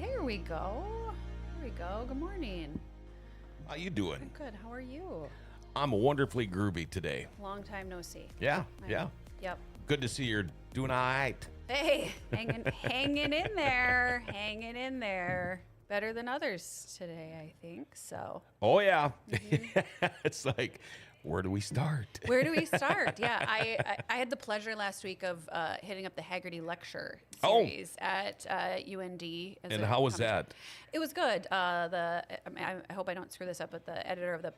There we go. There we go. Good morning. How you doing? Good. How are you? I'm wonderfully groovy today. Long time no see. Yeah, yeah. Yep. Good to see you're doing all right. Hey, hanging in there. Hanging in there. Better than others today, I think. So. Oh, yeah. It's like, where do we start? Where do we start? Yeah, I had the pleasure last week of hitting up the Haggerty Lecture series at UND. And how was that? It was good. I hope I don't screw this up, but the editor of the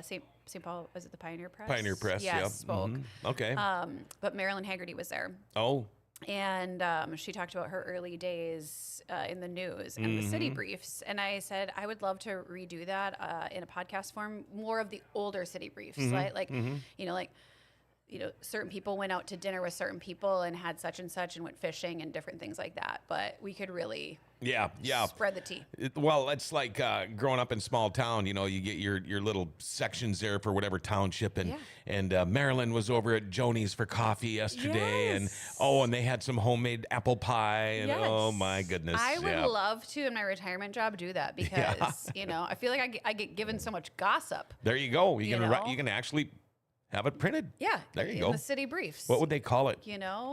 St. Paul, was it the Pioneer Press? Pioneer Press, yes, yep. spoke. Mm-hmm. Okay. But Marilyn Haggerty was there. Oh. And she talked about her early days in the news and the city briefs. And I said, I would love to redo that in a podcast form, more of the older city briefs. Certain people went out to dinner with certain people and had such and such and went fishing and different things like that. But we could really spread the tea. Well, it's like growing up in small town, you get your little sections there for whatever township. And Marilyn was over at Joni's for coffee yesterday. Yes. And they had some homemade apple pie. And oh, my goodness. I would love to, in my retirement job, do that because, I feel like I get given so much gossip. There you go. You can actually have it printed. Yeah. There you go. In the city briefs. What would they call it? I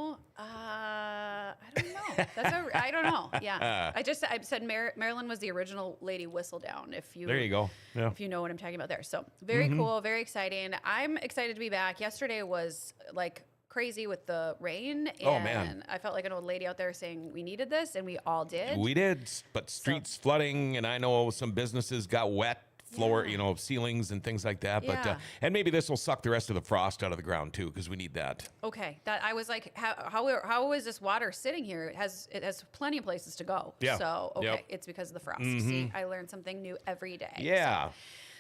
don't know. I don't know. Yeah. I said Marilyn was the original Lady Whistledown. There you go. Yeah. If you know what I'm talking about there. So very cool. Very exciting. I'm excited to be back. Yesterday was like crazy with the rain. And oh, man. I felt like an old lady out there saying we needed this, and we all did. We did, but streets flooding, and I know some businesses got wet. Floor, ceilings and things like that. Yeah. But and maybe this will suck the rest of the frost out of the ground too, because we need that. Okay, that I was like, how is this water sitting here? It has plenty of places to go. Yeah. So Yep. It's because of the frost. See, I learn something new every day. Yeah.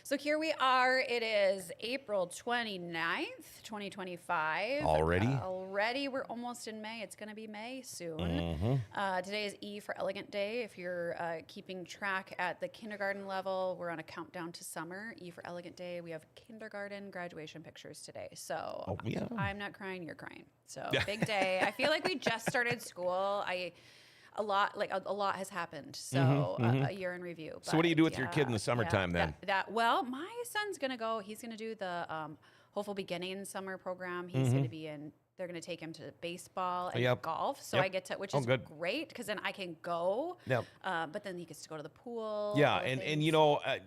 So here we are. It is April 29th, 2025. Already, we're almost in May. It's going to be May soon. Today is E for Elegant Day. If you're keeping track at the kindergarten level, we're on a countdown to summer. E for Elegant Day. We have kindergarten graduation pictures today. So I'm not crying, you're crying. So big day. I feel like we just started school. A lot has happened. So a year in review. So what do you do with your kid in the summertime then? Well, my son's going to go. He's going to do the Hopeful Beginnings summer program. He's going to be in. They're going to take him to baseball and golf. So I get to, which is great because then I can go. Yep. But then he gets to go to the pool. Yeah, and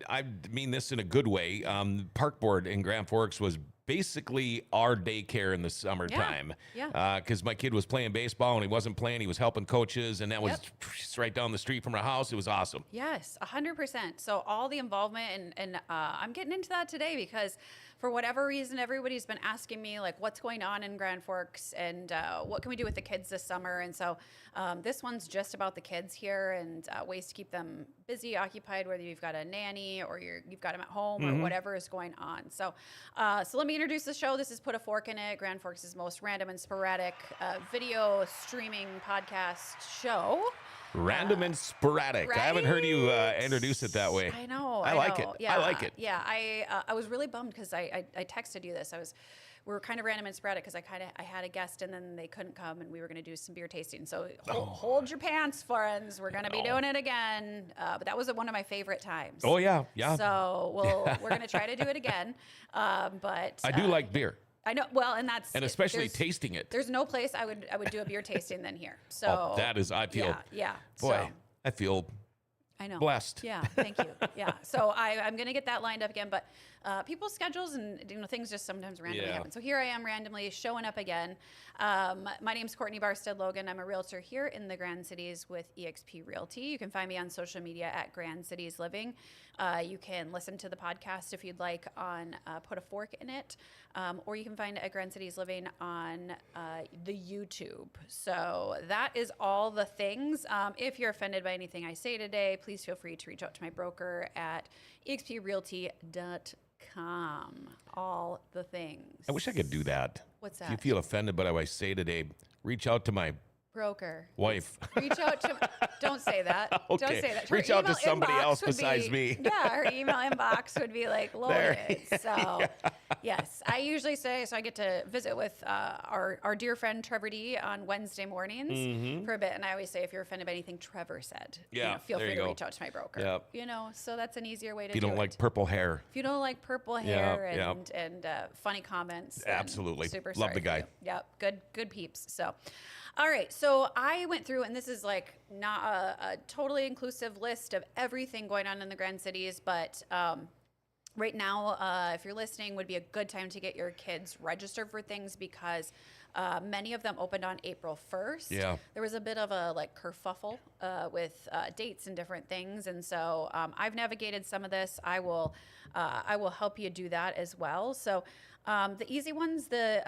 I mean this in a good way. Park Board in Grand Forks was basically our daycare in the summertime. Yeah. Because my kid was playing baseball and he wasn't playing. He was helping coaches, and that was right down the street from our house. It was awesome. Yes, 100%. So all the involvement, and I'm getting into that today because for whatever reason, everybody's been asking me like, what's going on in Grand Forks and what can we do with the kids this summer? And so this one's just about the kids here and ways to keep them busy, occupied, whether you've got a nanny or you've got them at home or whatever is going on. So let me introduce the show. This is Put a Fork in It, Grand Forks' most random and sporadic video streaming podcast show. Random and sporadic. Right? I haven't heard you introduce it that way. I know. I like it. Yeah, I like it. Yeah, I was really bummed because I texted you this. We were kind of random and sporadic because I had a guest and then they couldn't come and we were going to do some beer tasting. So hold your pants, friends. We're going to be doing it again. But that was one of my favorite times. Oh yeah. So we're going to try to do it again. But I do like beer. I know. Well, and especially tasting it. There's no place I would do a beer tasting than here. So that is, I feel. Yeah. Boy, I feel. I know. Blessed. Yeah. Thank you. Yeah. So I'm going to get that lined up again, but people's schedules and things just sometimes randomly happen. So here I am randomly showing up again. My name's Courtney Barstead Logan. I'm a realtor here in the Grand Cities with eXp Realty. You can find me on social media at Grand Cities Living. You can listen to the podcast if you'd like on Put a Fork in It, or you can find it at Grand Cities Living on the YouTube. So that is all the things. If you're offended by anything I say today, please feel free to reach out to my broker at exprealty.com. All the things. I wish I could do that. What's that? If you feel offended by what I say today, reach out to my Broker. Wife. Reach out to. Don't say that. Okay. Don't say that. Her Reach out to email somebody inbox else would besides be- me. Yeah, her email inbox would be like loaded. So, yes, I usually say so. I get to visit with our dear friend Trevor D on Wednesday mornings for a bit, and I always say, if you're offended by anything Trevor said, Yeah, feel there free you to go. reach out to my broker. Yep. So that's an easier way to If you do don't it. like purple hair. If you don't like purple Yep, hair yep. and funny comments, then Absolutely. super Love sorry the for guy. you. Yep, good peeps. So, all right. So I went through, and this is like not a totally inclusive list of everything going on in the Grand Cities, but right now, if you're listening, would be a good time to get your kids registered for things because many of them opened on April 1st. Yeah. There was a bit of a like kerfuffle with dates and different things, and so I've navigated some of this. I will help you do that as well. So. The easy ones, the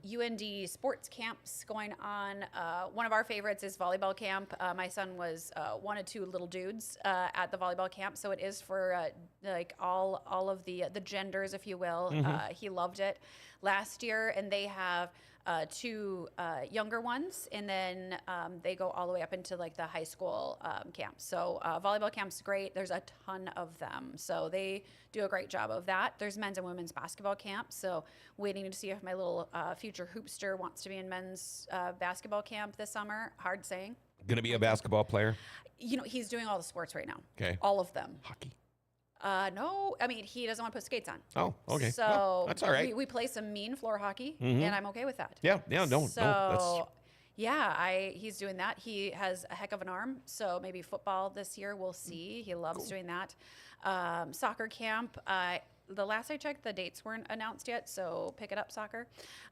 UND sports camps going on. One of our favorites is volleyball camp. My son was one of two little dudes at the volleyball camp, so it is for like all of the genders, if you will. He loved it last year, and they have two younger ones, and then they go all the way up into like the high school camps. So volleyball camp's great. There's a ton of them, so they do a great job of that. There's men's and women's basketball camp. So waiting to see if my little future hoopster wants to be in men's basketball camp this summer. Hard saying. Going to be a basketball player? He's doing all the sports right now. Okay. All of them. Hockey. No, I mean, he doesn't want to put skates on. Oh, okay. So Well, that's all right. We play some mean floor hockey, and I'm okay with that. Yeah, no. So, yeah, he's doing that. He has a heck of an arm, so maybe football this year, we'll see. He loves doing that. Soccer camp, the last I checked, the dates weren't announced yet, so pick it up, soccer.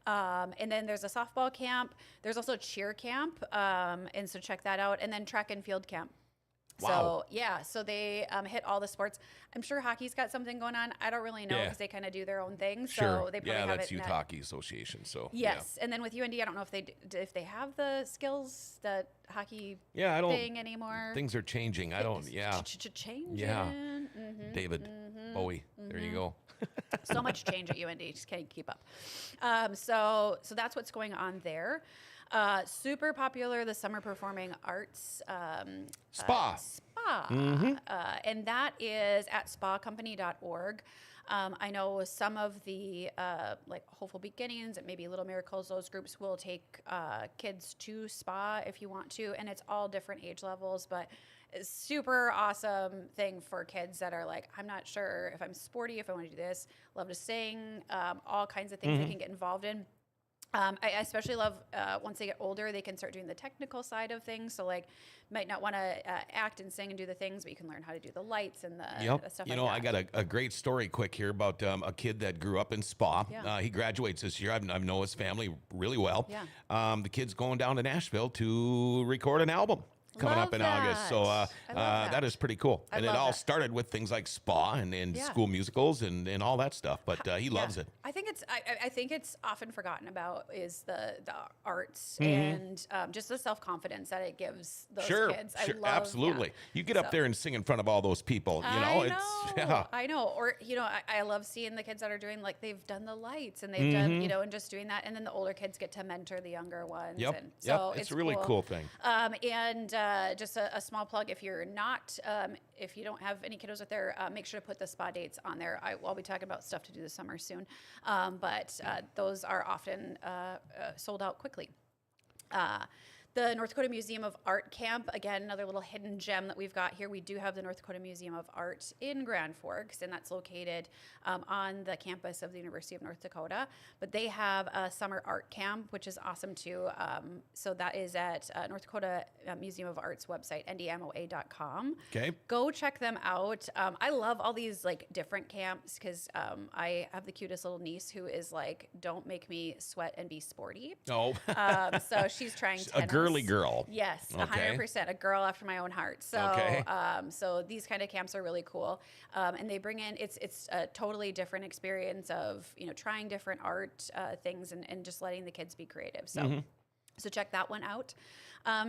And then there's a softball camp. There's also cheer camp, and so check that out. And then track and field camp. Wow. So, yeah, so they hit all the sports. I'm sure hockey's got something going on. I don't really know because they kind of do their own thing. Sure. So they probably Yeah, have that's it in Youth that- Hockey Association. So Yes, and then with UND, I don't know if they have the skills that hockey Yeah, I don't. thing anymore. Things are changing. I don't. Yeah. Changing. Yeah. Mhm. David Bowie. There you go. So much change at UND, just can't keep up. So that's what's going on there. Super popular, the summer performing arts Spa. and that is at spacompany.org. I know some of the like Hopeful Beginnings and maybe Little Miracles, those groups will take kids to spa if you want to, and it's all different age levels, but it's super awesome thing for kids that are like, I'm not sure if I'm sporty, if I want to do this, love to sing, all kinds of things they can get involved in. I especially love once they get older, they can start doing the technical side of things. So like, might not want to act and sing and do the things, but you can learn how to do the lights and the stuff like that. I got a great story quick here about a kid that grew up in Spa. Yeah. He graduates this year. I know his family really well. Yeah. The kid's going down to Nashville to record an album coming Love up in August. So I love that is pretty cool. I And it love all that. started with things like Spa and Yeah. school musicals and all that stuff. But he loves it. I think it's often forgotten about is the arts and just the self-confidence that it gives those kids. I love, absolutely. yeah. You get up So- there and sing in front of all those people. I know. Or I love seeing the kids that are doing like they've done the lights and they've done and just doing that, and then the older kids get to mentor the younger ones. Yep. And so It's a really cool thing. And just a small plug, if you're not, if you don't have any kiddos with there, make sure to put the spa dates on there. I'll be talking about stuff to do this summer soon, but those are often sold out quickly. The North Dakota Museum of Art Camp, again, another little hidden gem that we've got here. We do have the North Dakota Museum of Art in Grand Forks, and that's located on the campus of the University of North Dakota. But they have a summer art camp, which is awesome too. So that is at North Dakota Museum of Art's website, ndmoa.com. Okay. Go check them out. I love all these like different camps because I have the cutest little niece who is like, don't make me sweat and be sporty. Oh. So she's trying tennis. A girly girl. Yes, Okay. 100%. A girl after my own heart. So, Okay. So these kind of camps are really cool, and they bring in it's a totally different experience of trying different art things and just letting the kids be creative. So. So check that one out.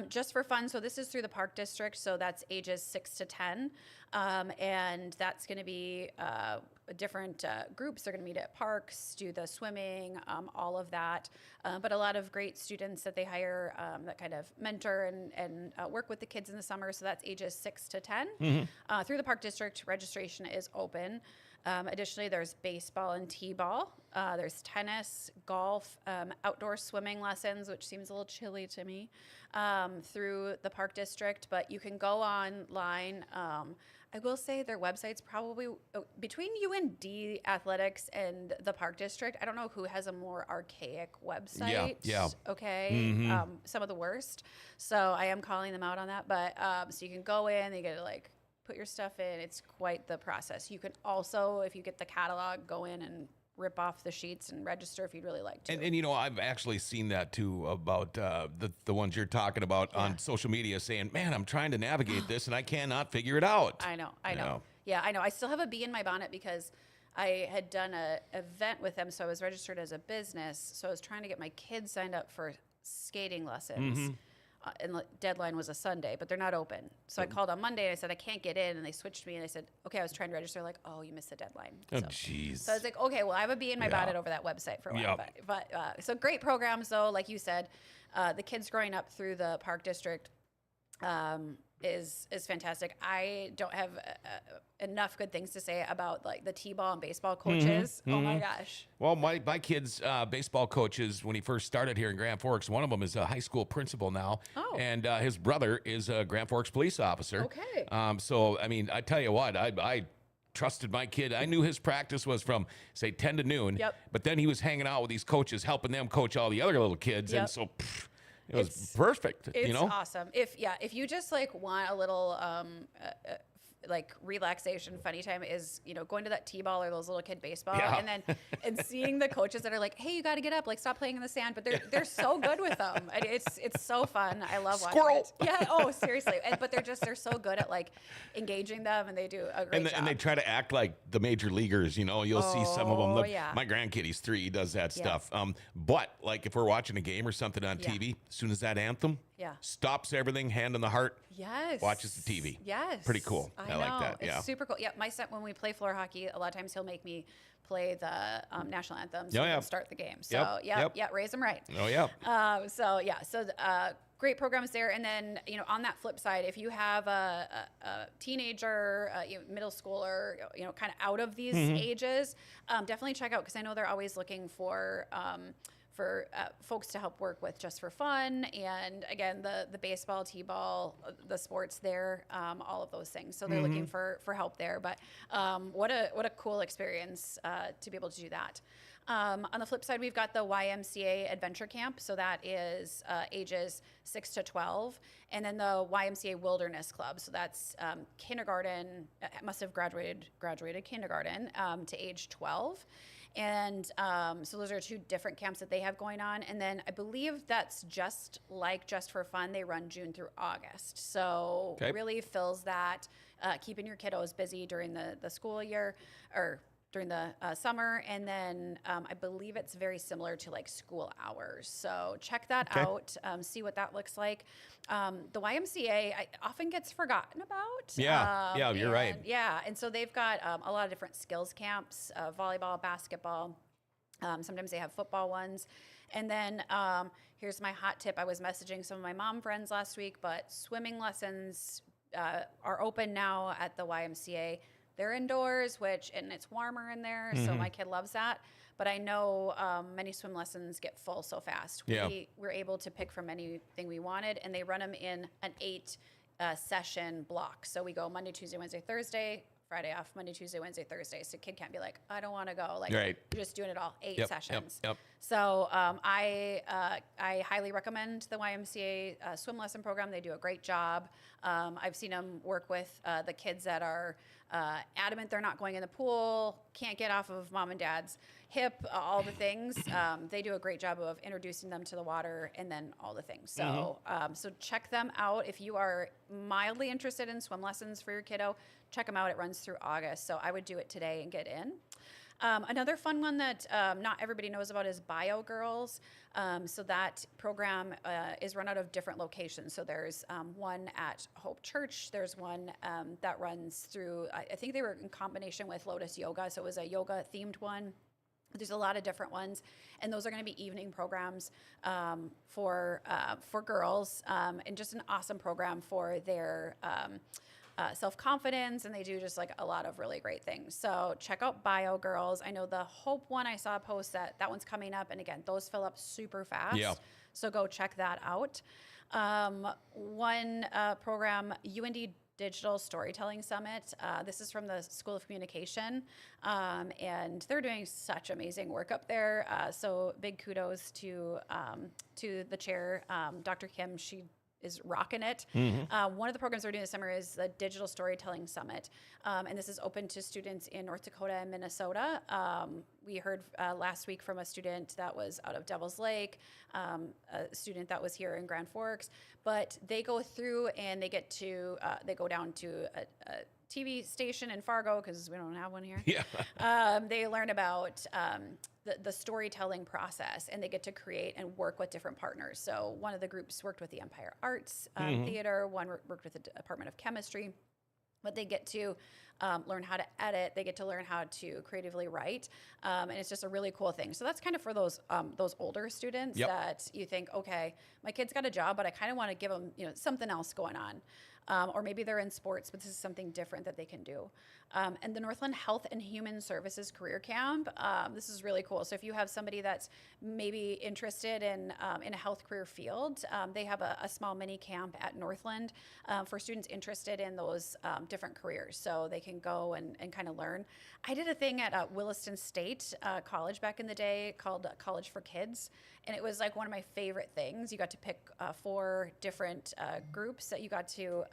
Just for fun, so this is through the Park District, so that's ages 6 to 10. And that's going to be different groups. They're going to meet at parks, do the swimming, all of that. But a lot of great students that they hire that kind of mentor and work with the kids in the summer. So that's ages 6 to 10. Through the Park District, registration is open. Additionally, there's baseball and t-ball. There's tennis, golf, outdoor swimming lessons, which seems a little chilly to me, through the Park District. But you can go online. I will say their website's probably between UND Athletics and the Park District. I don't know who has a more archaic website. Yeah. Okay. Some of the worst. So I am calling them out on that. But so you can go in, you get to like put your stuff in. It's quite the process. You can also, if you get the catalog, go in and rip off the sheets and register if you'd really like to. And you know, I've actually seen that too about the ones you're talking about on social media saying, man, I'm trying to navigate this and I cannot figure it out. I know. Yeah, I know. I still have a bee in my bonnet because I had done an event with them. So I was registered as a business. So I was trying to get my kids signed up for skating lessons. And the deadline was a Sunday, but they're not open. So I called on Monday and I said, I can't get in. And they switched me and I said, okay, I was trying to register. Like, oh, you missed the deadline. Oh, jeez. So I was like, okay, well, I have a bee in my bonnet over that website for a while. But so great programs, though, like you said, the kids growing up through the Park District is fantastic. I don't have enough good things to say about like the t-ball and baseball coaches. Oh my gosh. Well, my kid's baseball coaches, when he first started here in Grand Forks, one of them is a high school principal now. Oh. And his brother is a Grand Forks police officer. Okay. So, I mean, I tell you what, I trusted my kid. I knew his practice was from, say, 10 to noon. Yep. But then he was hanging out with these coaches, helping them coach all the other little kids. And so... it was perfect, It's you know? awesome. If you just like want a little like relaxation, funny time is, you know, going to that t-ball or those little kid baseball and then and seeing the coaches that are like, hey, you got to get up, like stop playing in the sand. But they're so good with them. It's so fun. I love watching it. Yeah. Oh, seriously. But they're so good at like engaging them, and they do a great job. And they try to act like the major leaguers. You know, you'll see some of them. Yeah. My grandkid, he's 3. He does that stuff. But like if we're watching a game or something on TV, as soon as that anthem stops everything, hand on the heart. Yes. Watches the TV. Yes. Pretty cool. I like that. It's super cool. Yeah. My son, when we play floor hockey, a lot of times he'll make me play the national anthem so we can start the game. So raise them right. Oh yeah. So great programs there. And then, you know, on that flip side, if you have a teenager, middle schooler, you know, kind of out of these ages, definitely check out, because I know they're always looking for folks to help work with just for fun. And again, the baseball, t-ball, the sports there, all of those things. So they're looking for help there. But what a cool experience to be able to do that. On the flip side, we've got the YMCA Adventure Camp. So that is ages 6 to 12. And then the YMCA Wilderness Club. So that's kindergarten, must have graduated kindergarten to age 12. And so those are 2 different camps that they have going on. And then I believe that's just for fun. They run June through August. So really fills that, keeping your kiddos busy during the school year or during the summer. And then I believe it's very similar to like school hours. So check that out, see what that looks like. The YMCA often gets forgotten about. You're right. Yeah, and so they've got a lot of different skills camps, volleyball, basketball. Sometimes they have football ones. And then here's my hot tip. I was messaging some of my mom friends last week, but swimming lessons are open now at the YMCA. They're indoors, and it's warmer in there, so my kid loves that. But I know many swim lessons get full so fast. We were able to pick from anything we wanted, and they run them in an 8 session block. So we go Monday, Tuesday, Wednesday, Thursday, Friday off, Monday, Tuesday, Wednesday, Thursday. So kid can't be like, I don't want to go. Like, you're just doing it all 8 sessions. So I highly recommend the YMCA swim lesson program. They do a great job. I've seen them work with the kids that are adamant they're not going in the pool, can't get off of mom and dad's hip, all the things. They do a great job of introducing them to the water and then all the things. So so check them out. If you are mildly interested in swim lessons for your kiddo, check them out. It runs through August. So I would do it today and get in. Another fun one that not everybody knows about is Bio Girls. So that program is run out of different locations. So there's one at Hope Church. There's one that runs through, I think they were in combination with Lotus Yoga. So it was a yoga themed one. There's a lot of different ones, and those are going to be evening programs for girls, and just an awesome program for their self-confidence, and they do just like a lot of really great things. So check out Bio Girls. I know the Hope one, I saw a post that one's coming up, and again, those fill up super fast. Yeah. So go check that out. One program, UND Digital Storytelling Summit. This is from the School of Communication, and they're doing such amazing work up there. So big kudos to the chair, Dr. Kim. She is rocking it. One of the programs we're doing this summer is the Digital Storytelling Summit, and this is open to students in North Dakota and Minnesota. We heard last week from a student that was out of Devil's Lake, a student that was here in Grand Forks, but they go through and they get to, they go down to a TV station in Fargo, because we don't have one here. Yeah. They learn about the storytelling process, and they get to create and work with different partners. So one of the groups worked with the Empire Arts Theater, one worked with the Department of Chemistry, but they get to learn how to edit. They get to learn how to creatively write, and it's just a really cool thing. So that's kind of for those older students that you think, okay, my kid's got a job, but I kind of want to give them something else going on. Or maybe they're in sports, but this is something different that they can do. And the Northland Health and Human Services Career Camp, this is really cool. So if you have somebody that's maybe interested in a health career field, they have a small mini camp at Northland for students interested in those different careers. So they can go and kind of learn. I did a thing at Williston State College back in the day called College for Kids. And it was like one of my favorite things. You got to pick 4 different groups that you got to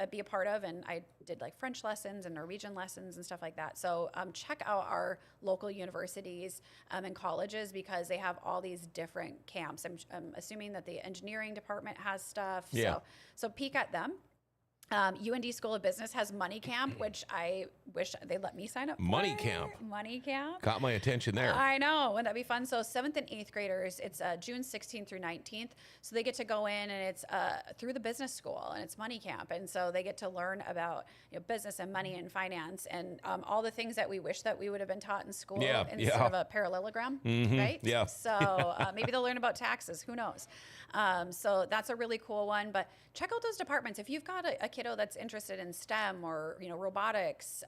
be a part of, and I did like French lessons and Norwegian lessons and stuff like that. So check out our local universities and colleges, because they have all these different camps. I'm assuming that the engineering department has stuff. Yeah. So peek at them. UND School of Business has Money Camp, which I wish they'd let me sign up for. Money Camp Caught my attention there. I know. Wouldn't that be fun? So 7th and 8th graders, it's June 16th through 19th. So they get to go in, and it's through the business school, and it's Money Camp. And so they get to learn about business and money and finance and all the things that we wish that we would have been taught in school instead of a parallelogram, right? Yeah. So maybe they'll learn about taxes. Who knows? So that's a really cool one. But check out those departments. If you've got a kiddo that's interested in STEM or robotics,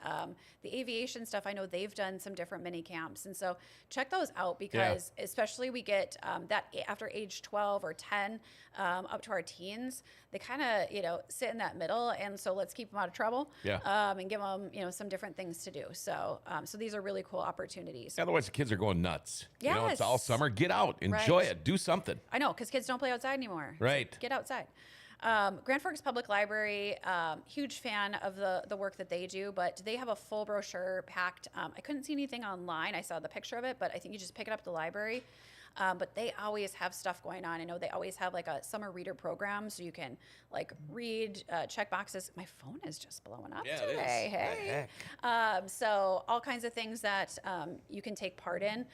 the aviation stuff, I know they've done some different mini camps, and so check those out, because especially we get that after age 12 or 10 up to our teens, they kind of sit in that middle, and so let's keep them out of trouble and give them some different things to do. So so these are really cool opportunities. Otherwise, the kids are going nuts. Yes. It's all summer. Get out, enjoy it, do something. I know, because kids don't play outside anymore. Right. Get outside. Grand Forks Public Library, huge fan of the work that they do, but they have a full brochure packed. I couldn't see anything online. I saw the picture of it, but I think you just pick it up at the library. But they always have stuff going on. I know they always have like a summer reader program, so you can like read, check boxes. My phone is just blowing up today. Hey. So all kinds of things that you can take part in.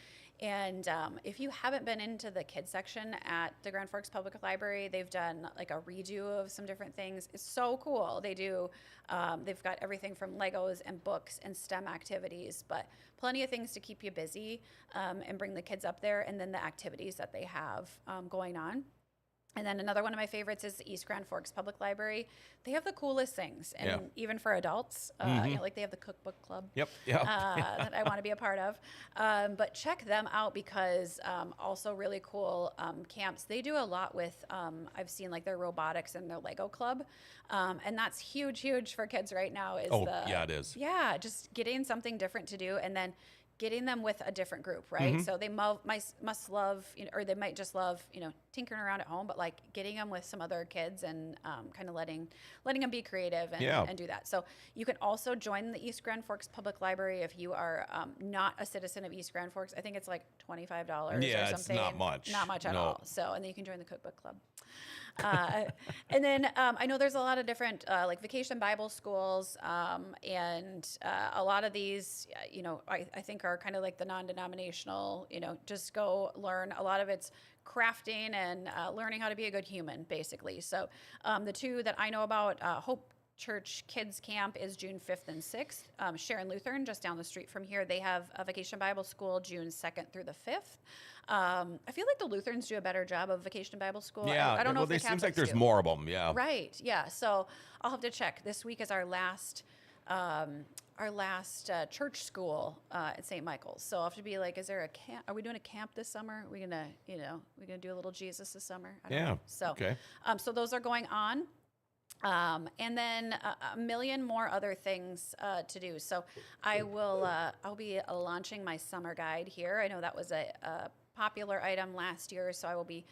And if you haven't been into the kids section at the Grand Forks Public Library, they've done like a redo of some different things. It's so cool. They do, they've got everything from Legos and books and STEM activities, but plenty of things to keep you busy and bring the kids up there, and then the activities that they have going on. And then another one of my favorites is the East Grand Forks Public Library. They have the coolest things, and even for adults, like they have the cookbook club that I want to be a part of. But check them out, because also really cool camps. They do a lot with, I've seen like their robotics and their Lego club, and that's huge for kids right now. It is. Yeah, just getting something different to do, and then getting them with a different group, right? So they must love, or they might just love, tinkering around at home, but like getting them with some other kids and kind of letting them be creative and do that. So you can also join the East Grand Forks Public Library if you are not a citizen of East Grand Forks. I think it's like $25 or something. It's not much. Not much at all. So, and then you can join the cookbook club. And then I know there's a lot of different like vacation Bible schools, and a lot of these, I think are kind of like the non-denominational, just go learn. A lot of it's crafting and learning how to be a good human, basically. So the two that I know about, Hope Church Kids Camp is June 5th and 6th. Sharon Lutheran, just down the street from here, they have a Vacation Bible School June 2nd through the 5th. I feel like the Lutherans do a better job of Vacation Bible School. Yeah, I don't know if the it seems like Catholics there's do. more of them. Yeah, Right. Yeah. So I'll have to check. This week is our last church school at St. Michael's. So I'll have to be like, is there a camp? Are we doing a camp this summer? Are we gonna, we gonna do a little Jesus this summer? I don't know. So okay. So those are going on. And then a million more other things to do. So I'll be launching my summer guide here. I know that was a popular item last year, so I will be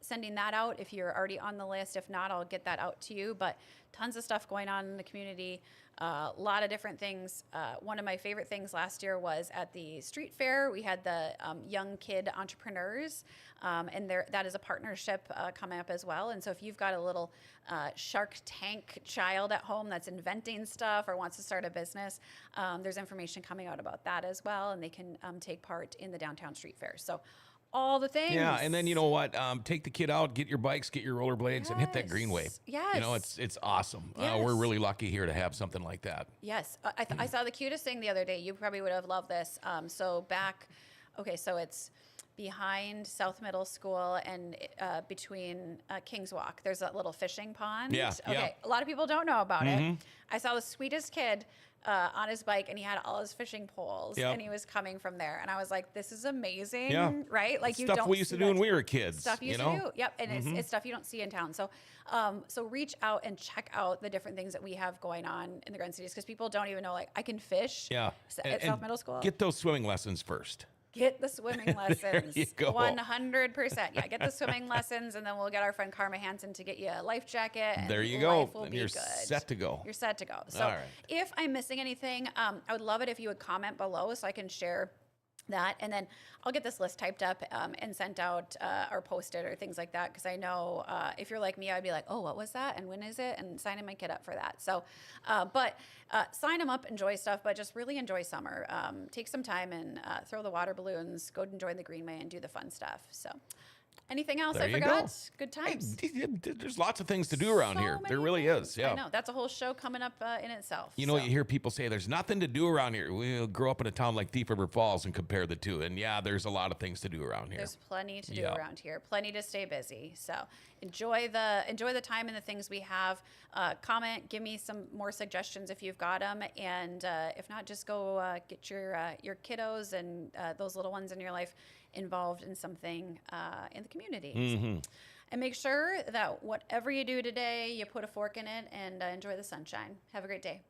sending that out if you're already on the list. If not, I'll get that out to you. But tons of stuff going on in the community. A lot of different things. One of my favorite things last year was at the street fair. We had the young kid entrepreneurs, and that is a partnership coming up as well. And so if you've got a little Shark Tank child at home that's inventing stuff or wants to start a business, there's information coming out about that as well, and they can take part in the downtown street fair. So all the things. Yeah, and then you know what? Take the kid out, get your bikes, get your rollerblades, and hit that greenway. Yes. It's awesome. Yes. We're really lucky here to have something like that. Yes. I saw the cutest thing the other day. You probably would have loved this. So it's behind South Middle School and between Kings Walk. There's that little fishing pond. Yeah. Okay. Yeah. A lot of people don't know about it. I saw the sweetest kid on his bike, and he had all his fishing poles, and he was coming from there. And I was like, "This is amazing, right? Like you stuff don't we used to do when we were kids. Stuff you used to do, yep. And it's stuff you don't see in town. So, so reach out and check out the different things that we have going on in the Grand Cities, because people don't even know, like, I can fish. Yeah. At South Middle School. Get those swimming lessons first. Get the swimming lessons. you go. 100%. Yeah, get the swimming lessons, and then we'll get our friend Karma Hansen to get you a life jacket. And there you life go. will And be you're good. set to go. You're set to go. So All right. if I'm missing anything, I would love it if you would comment below so I can share that, and then I'll get this list typed up and sent out or posted or things like that, because I know if you're like me, I'd be like, oh, what was that and when is it, and signing my kid up for that. So but sign them up, enjoy stuff, but just really enjoy summer. Take some time and throw the water balloons, go enjoy the greenway and do the fun stuff. So anything else There I you forgot? go. Good times. Hey, there's lots of things to do around So here. There many really things. is. Yeah. I know. That's a whole show coming up in itself. You know, so. you hear people say there's nothing to do around here. We grew up in a town like Thief River Falls and compare the two. And yeah, there's a lot of things to do around here. There's plenty to do around here, plenty to stay busy. So enjoy the time and the things we have. Comment, give me some more suggestions if you've got them, and if not, just go get your kiddos and those little ones in your life involved in something in the community. So, and make sure that whatever you do today, you put a fork in it and enjoy the sunshine. Have a great day.